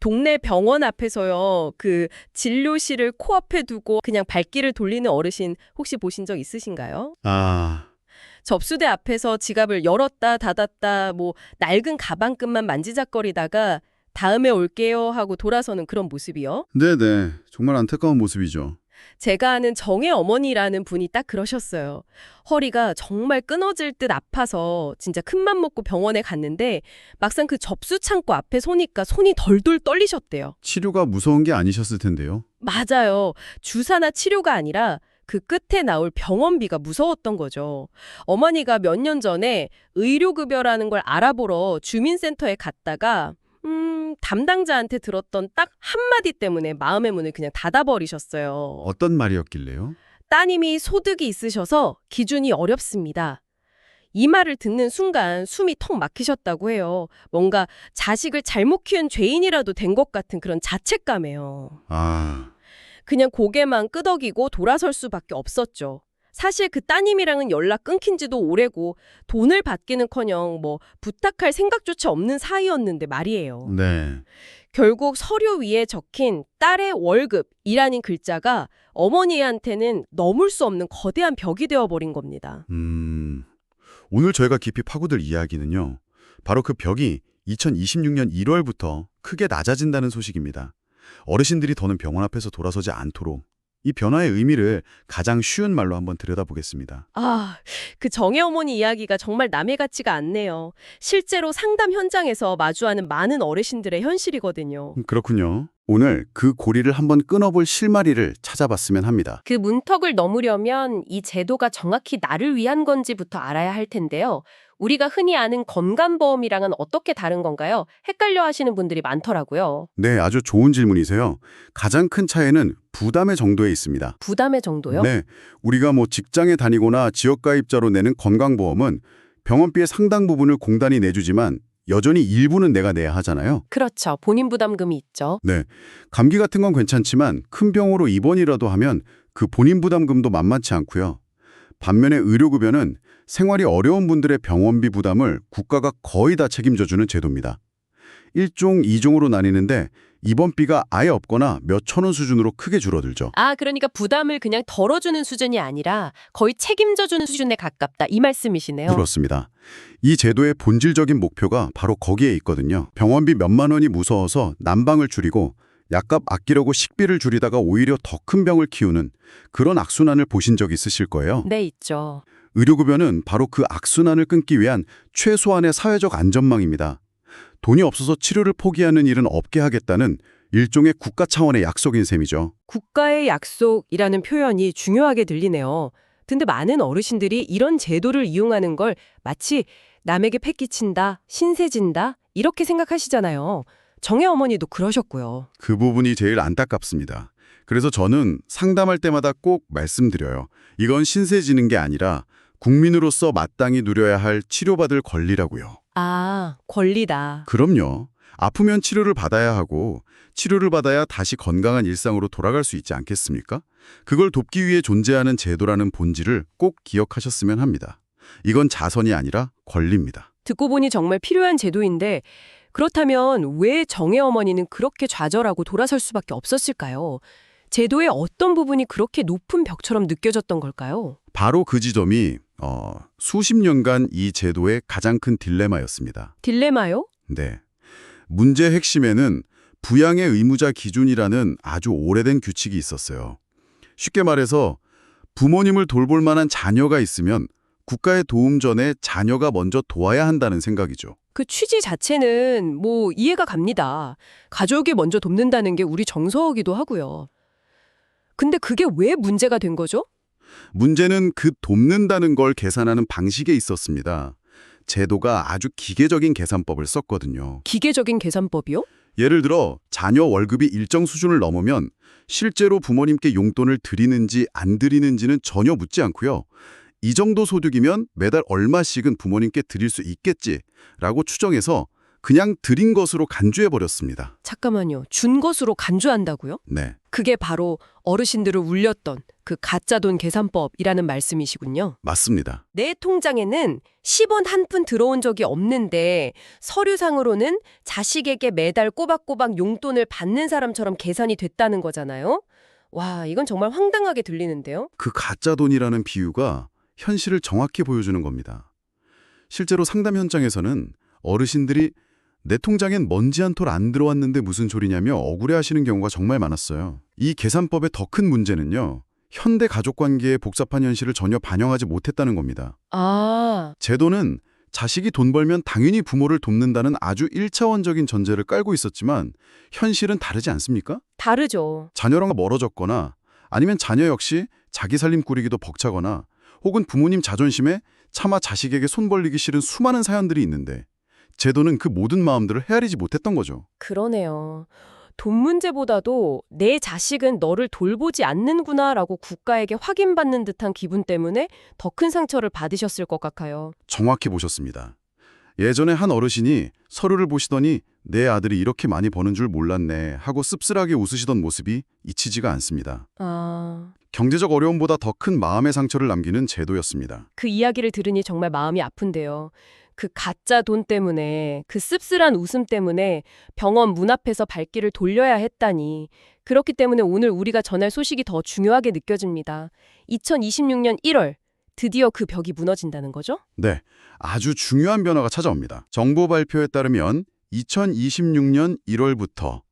동네 병원 앞에서요. 그 진료실을 코앞에 두고 그냥 발길을 돌리는 어르신 혹시 보신 적 있으신가요? 아, 접수대 앞에서 지갑을 열었다 닫았다 뭐 낡은 가방끈만 만지작거리다가 다음에 올게요 하고 돌아서는 그런 모습이요. 네네. 정말 안타까운 모습이죠. 제가 아는 정의 어머니라는 분이 딱 그러셨어요. 허리가 정말 끊어질 듯 아파서 진짜 큰맘 먹고 병원에 갔는데 막상 그 접수 창고 앞에 서니까 손이 덜덜 떨리셨대요. 치료가 무서운 게 아니셨을 텐데요. 맞아요. 주사나 치료가 아니라 그 끝에 나올 병원비가 무서웠던 거죠. 어머니가 몇 년 전에 의료급여라는 걸 알아보러 주민센터에 갔다가 담당자한테 들었던 딱 한마디 때문에 마음의 문을 그냥 닫아버리셨어요. 어떤 말이었길래요? 따님이 소득이 있으셔서 기준이 어렵습니다. 이 말을 듣는 순간 숨이 턱 막히셨다고 해요. 뭔가 자식을 잘못 키운 죄인이라도 된 것 같은 그런 자책감이에요. 아, 그냥 고개만 끄덕이고 돌아설 수밖에 없었죠. 사실 그 따님이랑은 연락 끊긴 지도 오래고 돈을 받기는커녕 뭐 부탁할 생각조차 없는 사이였는데 말이에요. 네. 결국 서류 위에 적힌 딸의 월급이라는 글자가 어머니한테는 넘을 수 없는 거대한 벽이 되어버린 겁니다. 오늘 저희가 깊이 파고들 이야기는요. 바로 그 벽이 2026년 1월부터 크게 낮아진다는 소식입니다. 어르신들이 더는 병원 앞에서 돌아서지 않도록 이 변화의 의미를 가장 쉬운 말로 한번 들여다보겠습니다. 아, 그 정혜 어머니 이야기가 정말 남의 같지가 않네요. 실제로 상담 현장에서 마주하는 많은 어르신들의 현실이거든요. 그렇군요. 오늘 그 고리를 한번 끊어볼 실마리를 찾아봤으면 합니다. 그 문턱을 넘으려면 이 제도가 정확히 나를 위한 건지부터 알아야 할 텐데요. 우리가 흔히 아는 건강보험이랑은 어떻게 다른 건가요? 헷갈려 하시는 분들이 많더라고요. 네, 아주 좋은 질문이세요. 가장 큰 차이는 부담의 정도에 있습니다. 부담의 정도요? 네, 우리가 직장에 다니거나 지역가입자로 내는 건강보험은 병원비의 상당 부분을 공단이 내주지만 여전히 일부는 내가 내야 하잖아요. 그렇죠. 본인 부담금이 있죠. 네, 감기 같은 건 괜찮지만 큰 병으로 입원이라도 하면 그 본인 부담금도 만만치 않고요. 반면에 의료급여는 생활이 어려운 분들의 병원비 부담을 국가가 거의 다 책임져주는 제도입니다. 1종, 2종으로 나뉘는데 입원비가 아예 없거나 몇 천 원 수준으로 크게 줄어들죠. 아, 그러니까 부담을 그냥 덜어주는 수준이 아니라 거의 책임져주는 수준에 가깝다. 이 말씀이시네요. 그렇습니다. 이 제도의 본질적인 목표가 바로 거기에 있거든요. 병원비 몇만 원이 무서워서 난방을 줄이고 약값 아끼려고 식비를 줄이다가 오히려 더 큰 병을 키우는 그런 악순환을 보신 적 있으실 거예요. 네, 있죠. 의료급여는 바로 그 악순환을 끊기 위한 최소한의 사회적 안전망입니다. 돈이 없어서 치료를 포기하는 일은 없게 하겠다는 일종의 국가 차원의 약속인 셈이죠. 국가의 약속이라는 표현이 중요하게 들리네요. 근데 많은 어르신들이 이런 제도를 이용하는 걸 마치 남에게 패기친다, 신세진다 이렇게 생각하시잖아요. 정혜 어머니도 그러셨고요. 그 부분이 제일 안타깝습니다. 그래서 저는 상담할 때마다 꼭 말씀드려요. 이건 신세지는 게 아니라 국민으로서 마땅히 누려야 할 치료받을 권리라고요. 아, 권리다. 그럼요. 아프면 치료를 받아야 하고 치료를 받아야 다시 건강한 일상으로 돌아갈 수 있지 않겠습니까? 그걸 돕기 위해 존재하는 제도라는 본질을 꼭 기억하셨으면 합니다. 이건 자선이 아니라 권리입니다. 듣고 보니 정말 필요한 제도인데 그렇다면 왜 정혜 어머니는 그렇게 좌절하고 돌아설 수밖에 없었을까요? 제도의 어떤 부분이 그렇게 높은 벽처럼 느껴졌던 걸까요? 바로 그 지점이 수십 년간 이 제도의 가장 큰 딜레마였습니다. 딜레마요? 네. 문제의 핵심에는 부양의 의무자 기준이라는 아주 오래된 규칙이 있었어요. 쉽게 말해서 부모님을 돌볼 만한 자녀가 있으면 국가의 도움 전에 자녀가 먼저 도와야 한다는 생각이죠. 그 취지 자체는 뭐 이해가 갑니다. 가족이 먼저 돕는다는 게 우리 정서이기도 하고요. 근데 그게 왜 문제가 된 거죠? 문제는 그 돕는다는 걸 계산하는 방식에 있었습니다. 제도가 아주 기계적인 계산법을 썼거든요. 기계적인 계산법이요? 예를 들어 자녀 월급이 일정 수준을 넘으면 실제로 부모님께 용돈을 드리는지 안 드리는지는 전혀 묻지 않고요. 이 정도 소득이면 매달 얼마씩은 부모님께 드릴 수 있겠지라고 추정해서 그냥 드린 것으로 간주해버렸습니다. 잠깐만요. 준 것으로 간주한다고요? 네, 그게 바로 어르신들을 울렸던 그 가짜 돈 계산법이라는 말씀이시군요. 맞습니다. 내 통장에는 10원 한 푼 들어온 적이 없는데 서류상으로는 자식에게 매달 꼬박꼬박 용돈을 받는 사람처럼 계산이 됐다는 거잖아요. 와, 이건 정말 황당하게 들리는데요. 그 가짜 돈이라는 비유가 현실을 정확히 보여주는 겁니다. 실제로 상담 현장에서는 어르신들이 내 통장엔 먼지 한 톨 안 들어왔는데 무슨 소리냐며 억울해하시는 경우가 정말 많았어요. 이 계산법의 더 큰 문제는요. 현대 가족관계의 복잡한 현실을 전혀 반영하지 못했다는 겁니다. 아, 제도는 자식이 돈 벌면 당연히 부모를 돕는다는 아주 1차원적인 전제를 깔고 있었지만 현실은 다르지 않습니까? 다르죠. 자녀랑 멀어졌거나 아니면 자녀 역시 자기 살림 꾸리기도 벅차거나 혹은 부모님 자존심에 차마 자식에게 손 벌리기 싫은 수많은 사연들이 있는데 제도는 그 모든 마음들을 헤아리지 못했던 거죠. 그러네요. 돈 문제보다도 내 자식은 너를 돌보지 않는구나라고 국가에게 확인받는 듯한 기분 때문에 더 큰 상처를 받으셨을 것 같아요. 정확히 보셨습니다. 예전에 한 어르신이 서류를 보시더니 내 아들이 이렇게 많이 버는 줄 몰랐네 하고 씁쓸하게 웃으시던 모습이 잊히지가 않습니다. 아, 경제적 어려움보다 더 큰 마음의 상처를 남기는 제도였습니다. 그 이야기를 들으니 정말 마음이 아픈데요. 그 가짜 돈 때문에, 그 씁쓸한 웃음 때문에 병원 문 앞에서 발길을 돌려야 했다니. 그렇기 때문에 오늘 우리가 전할 소식이 더 중요하게 느껴집니다. 2026년 1월, 드디어 그 벽이 무너진다는 거죠? 네, 아주 중요한 변화가 찾아옵니다. 정부 발표에 따르면 2026년 1월부터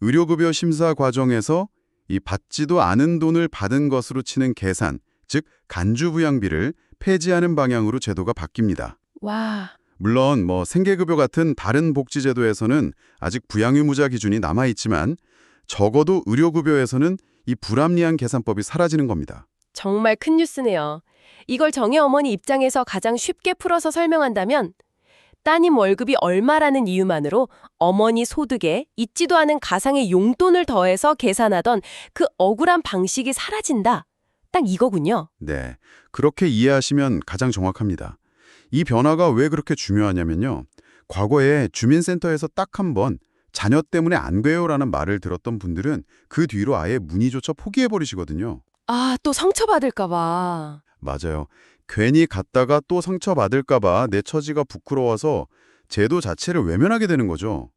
의료급여 심사 과정에서 이 받지도 않은 돈을 받은 것으로 치는 계산, 즉 간주부양비를 폐지하는 방향으로 제도가 바뀝니다. 와, 물론 생계급여 같은 다른 복지제도에서는 아직 부양의무자 기준이 남아있지만 적어도 의료급여에서는 이 불합리한 계산법이 사라지는 겁니다. 정말 큰 뉴스네요. 이걸 정혜 어머니 입장에서 가장 쉽게 풀어서 설명한다면 따님 월급이 얼마라는 이유만으로 어머니 소득에 있지도 않은 가상의 용돈을 더해서 계산하던 그 억울한 방식이 사라진다. 딱 이거군요. 네, 그렇게 이해하시면 가장 정확합니다. 이 변화가 왜 그렇게 중요하냐면요. 과거에 주민센터에서 딱 한 번 자녀 때문에 안 돼요라는 말을 들었던 분들은 그 뒤로 아예 문의조차 포기해버리시거든요. 아, 또 상처받을까 봐. 맞아요. 괜히 갔다가 또 상처받을까 봐 내 처지가 부끄러워서 제도 자체를 외면하게 되는 거죠.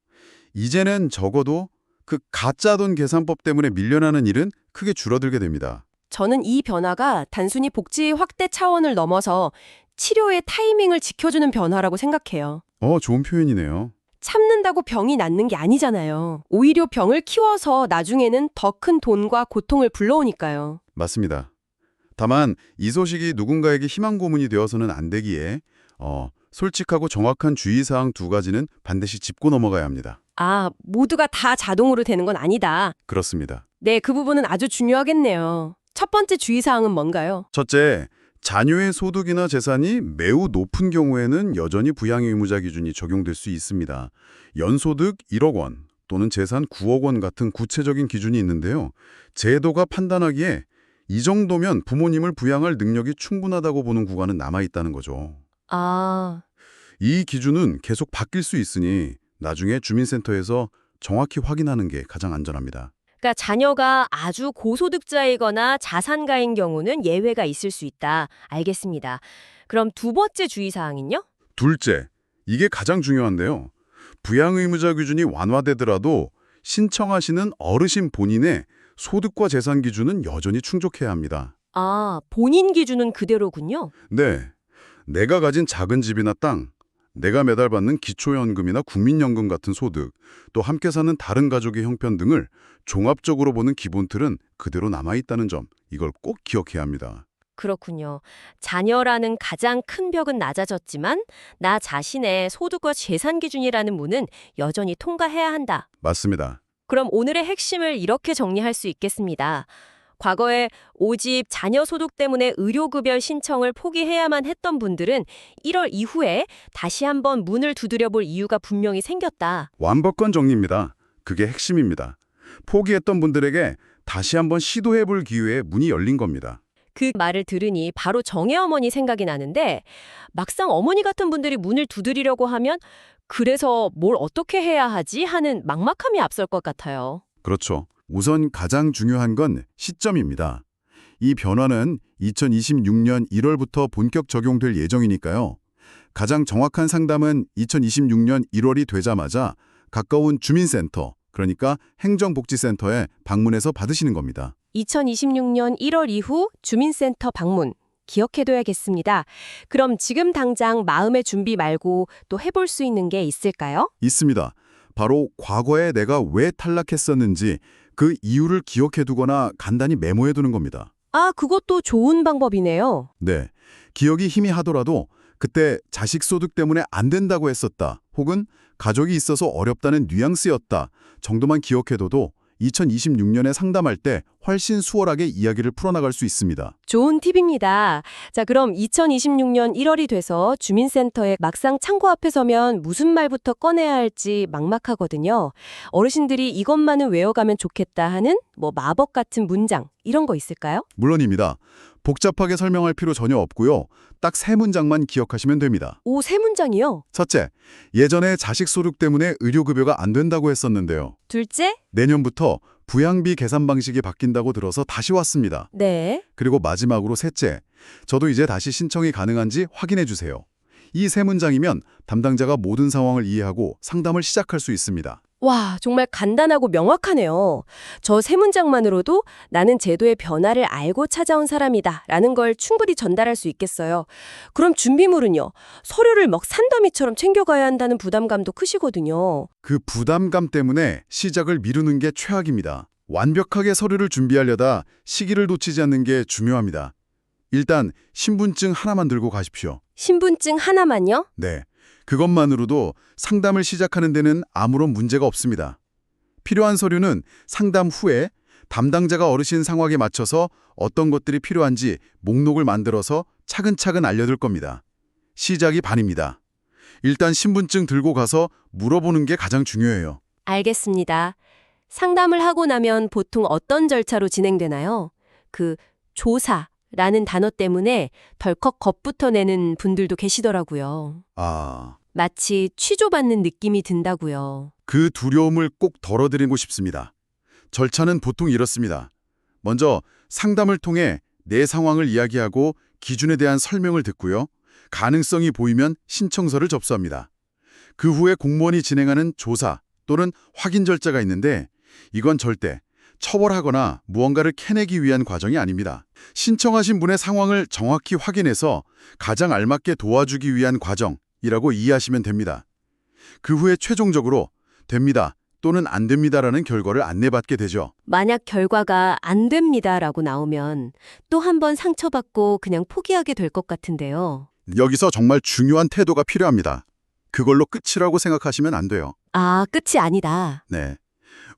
이제는 적어도 그 가짜 돈 계산법 때문에 밀려나는 일은 크게 줄어들게 됩니다. 저는 이 변화가 단순히 복지 확대 차원을 넘어서 치료의 타이밍을 지켜주는 변화라고 생각해요. 좋은 표현이네요. 참는다고 병이 낫는 게 아니잖아요. 오히려 병을 키워서 나중에는 더 큰 돈과 고통을 불러오니까요. 맞습니다. 다만 이 소식이 누군가에게 희망 고문이 되어서는 안 되기에 솔직하고 정확한 주의사항 두 가지는 반드시 짚고 넘어가야 합니다. 아, 모두가 다 자동으로 되는 건 아니다. 그렇습니다. 네, 그 부분은 아주 중요하겠네요. 첫 번째 주의사항은 뭔가요? 첫째, 자녀의 소득이나 재산이 매우 높은 경우에는 여전히 부양의무자 기준이 적용될 수 있습니다. 연소득 1억 원 또는 재산 9억 원 같은 구체적인 기준이 있는데요. 제도가 판단하기에 이 정도면 부모님을 부양할 능력이 충분하다고 보는 구간은 남아있다는 거죠. 아, 이 기준은 계속 바뀔 수 있으니 나중에 주민센터에서 정확히 확인하는 게 가장 안전합니다. 그러니까 자녀가 아주 고소득자이거나 자산가인 경우는 예외가 있을 수 있다. 알겠습니다. 그럼 두 번째 주의사항은요? 둘째, 이게 가장 중요한데요. 부양의무자 기준이 완화되더라도 신청하시는 어르신 본인의 소득과 재산 기준은 여전히 충족해야 합니다. 아, 본인 기준은 그대로군요. 네, 내가 가진 작은 집이나 땅, 내가 매달 받는 기초연금이나 국민연금 같은 소득, 또 함께 사는 다른 가족의 형편 등을 종합적으로 보는 기본틀은 그대로 남아있다는 점, 이걸 꼭 기억해야 합니다. 그렇군요. 자녀라는 가장 큰 벽은 낮아졌지만 나 자신의 소득과 재산 기준이라는 문은 여전히 통과해야 한다. 맞습니다. 그럼 오늘의 핵심을 이렇게 정리할 수 있겠습니다. 과거에 오직 자녀 소득 때문에 의료급여 신청을 포기해야만 했던 분들은 1월 이후에 다시 한번 문을 두드려 볼 이유가 분명히 생겼다. 완벽한 정리입니다. 그게 핵심입니다. 포기했던 분들에게 다시 한번 시도해볼 기회에 문이 열린 겁니다. 그 말을 들으니 바로 정혜 어머니 생각이 나는데 막상 어머니 같은 분들이 문을 두드리려고 하면 그래서 뭘 어떻게 해야 하지 하는 막막함이 앞설 것 같아요. 그렇죠. 우선 가장 중요한 건 시점입니다. 이 변화는 2026년 1월부터 본격 적용될 예정이니까요. 가장 정확한 상담은 2026년 1월이 되자마자 가까운 주민센터, 그러니까 행정복지센터에 방문해서 받으시는 겁니다. 2026년 1월 이후 주민센터 방문 기억해둬야겠습니다. 그럼 지금 당장 마음의 준비 말고 또 해볼 수 있는 게 있을까요? 있습니다. 바로 과거에 내가 왜 탈락했었는지 그 이유를 기억해두거나 간단히 메모해두는 겁니다. 아, 그것도 좋은 방법이네요. 네, 기억이 희미하더라도 그때 자식 소득 때문에 안 된다고 했었다, 혹은 가족이 있어서 어렵다는 뉘앙스였다 정도만 기억해둬도 2026년에 상담할 때 훨씬 수월하게 이야기를 풀어나갈 수 있습니다. 좋은 팁입니다. 자, 그럼 2026년 1월이 돼서 주민센터에 막상 창구 앞에 서면 무슨 말부터 꺼내야 할지 막막하거든요. 어르신들이 이것만은 외워가면 좋겠다 하는 마법 같은 문장 이런 거 있을까요? 물론입니다. 복잡하게 설명할 필요 전혀 없고요. 딱 세 문장만 기억하시면 됩니다. 오, 세 문장이요? 첫째, 예전에 자식 소득 때문에 의료급여가 안 된다고 했었는데요. 둘째? 내년부터 부양비 계산 방식이 바뀐다고 들어서 다시 왔습니다. 네. 그리고 마지막으로 셋째, 저도 이제 다시 신청이 가능한지 확인해 주세요. 이 세 문장이면 담당자가 모든 상황을 이해하고 상담을 시작할 수 있습니다. 와, 정말 간단하고 명확하네요. 저 세 문장만으로도 나는 제도의 변화를 알고 찾아온 사람이다 라는 걸 충분히 전달할 수 있겠어요. 그럼 준비물은요? 서류를 막 산더미처럼 챙겨가야 한다는 부담감도 크시거든요. 그 부담감 때문에 시작을 미루는 게 최악입니다. 완벽하게 서류를 준비하려다 시기를 놓치지 않는 게 중요합니다. 일단 신분증 하나만 들고 가십시오. 신분증 하나만요? 네, 그것만으로도 상담을 시작하는 데는 아무런 문제가 없습니다. 필요한 서류는 상담 후에 담당자가 어르신 상황에 맞춰서 어떤 것들이 필요한지 목록을 만들어서 차근차근 알려줄 겁니다. 시작이 반입니다. 일단 신분증 들고 가서 물어보는 게 가장 중요해요. 알겠습니다. 상담을 하고 나면 보통 어떤 절차로 진행되나요? 그 조사라는 단어 때문에 덜컥 겁부터 내는 분들도 계시더라고요. 마치 취조받는 느낌이 든다고요. 그 두려움을 꼭 덜어드리고 싶습니다. 절차는 보통 이렇습니다. 먼저 상담을 통해 내 상황을 이야기하고 기준에 대한 설명을 듣고요. 가능성이 보이면 신청서를 접수합니다. 그 후에 공무원이 진행하는 조사 또는 확인 절차가 있는데 이건 절대 처벌하거나 무언가를 캐내기 위한 과정이 아닙니다. 신청하신 분의 상황을 정확히 확인해서 가장 알맞게 도와주기 위한 과정이라고 이해하시면 됩니다. 그 후에 최종적으로 됩니다 또는 안 됩니다라는 결과를 안내받게 되죠. 만약 결과가 안 됩니다라고 나오면 또 한 번 상처받고 그냥 포기하게 될 것 같은데요. 여기서 정말 중요한 태도가 필요합니다. 그걸로 끝이라고 생각하시면 안 돼요. 아, 끝이 아니다. 네.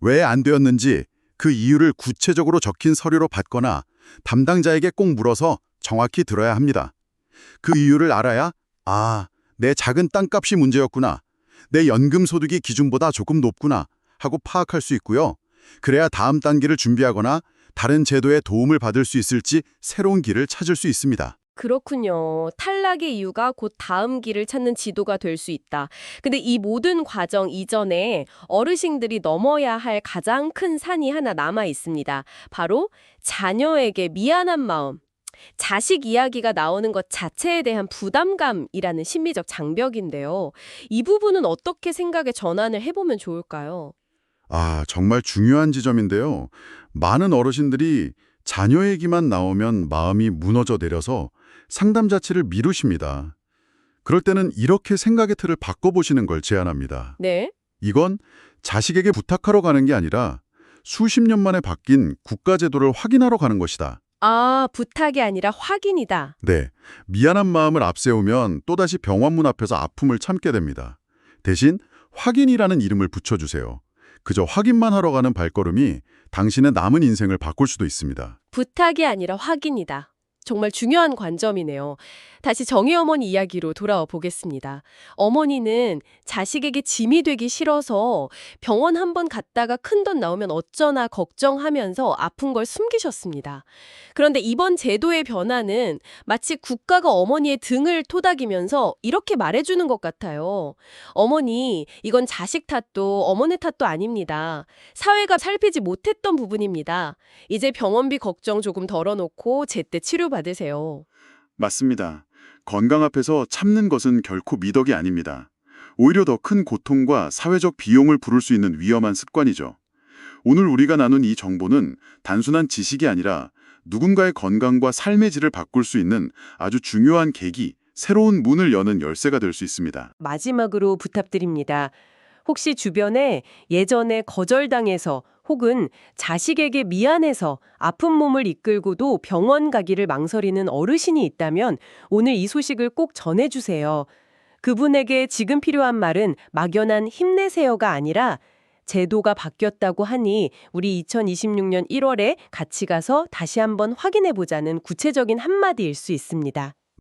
왜 안 되었는지 그 이유를 구체적으로 적힌 서류로 받거나 담당자에게 꼭 물어서 정확히 들어야 합니다. 그 이유를 알아야 내 작은 땅값이 문제였구나. 내 연금 소득이 기준보다 조금 높구나 하고 파악할 수 있고요. 그래야 다음 단계를 준비하거나 다른 제도의 도움을 받을 수 있을지 새로운 길을 찾을 수 있습니다. 그렇군요. 탈락의 이유가 곧 다음 길을 찾는 지도가 될 수 있다. 근데 이 모든 과정 이전에 어르신들이 넘어야 할 가장 큰 산이 하나 남아 있습니다. 바로 자녀에게 미안한 마음. 자식 이야기가 나오는 것 자체에 대한 부담감이라는 심리적 장벽인데요. 이 부분은 어떻게 생각의 전환을 해보면 좋을까요? 정말 중요한 지점인데요. 많은 어르신들이 자녀 얘기만 나오면 마음이 무너져 내려서 상담 자체를 미루십니다. 그럴 때는 이렇게 생각의 틀을 바꿔보시는 걸 제안합니다. 네. 이건 자식에게 부탁하러 가는 게 아니라 수십 년 만에 바뀐 국가제도를 확인하러 가는 것이다. 아, 부탁이 아니라 확인이다. 네, 미안한 마음을 앞세우면 또다시 병원문 앞에서 아픔을 참게 됩니다. 대신 확인이라는 이름을 붙여주세요. 그저 확인만 하러 가는 발걸음이 당신의 남은 인생을 바꿀 수도 있습니다. 부탁이 아니라 확인이다. 정말 중요한 관점이네요. 다시 정희 어머니 이야기로 돌아와 보겠습니다. 어머니는 자식에게 짐이 되기 싫어서 병원 한 번 갔다가 큰돈 나오면 어쩌나 걱정하면서 아픈 걸 숨기셨습니다. 그런데 이번 제도의 변화는 마치 국가가 어머니의 등을 토닥이면서 이렇게 말해주는 것 같아요. 어머니, 이건 자식 탓도 어머니 탓도 아닙니다. 사회가 살피지 못했던 부분입니다. 이제 병원비 걱정 조금 덜어놓고 제때 치료받으세요. 맞습니다. 건강 앞에서 참는 것은 결코 미덕이 아닙니다. 오히려 더 큰 고통과 사회적 비용을 부를 수 있는 위험한 습관이죠. 오늘 우리가 나눈 이 정보는 단순한 지식이 아니라 누군가의 건강과 삶의 질을 바꿀 수 있는 아주 중요한 계기, 새로운 문을 여는 열쇠가 될 수 있습니다. 마지막으로 부탁드립니다. 혹시 주변에 예전에 거절당해서 혹은 자식에게 미안해서 아픈 몸을 이끌고도 병원 가기를 망설이는 어르신이 있다면 오늘 이 소식을 꼭 전해주세요. 그분에게 지금 필요한 말은 막연한 힘내세요가 아니라 제도가 바뀌었다고 하니 우리 2026년 1월에 같이 가서 다시 한번 확인해보자는 구체적인 한마디일 수 있습니다.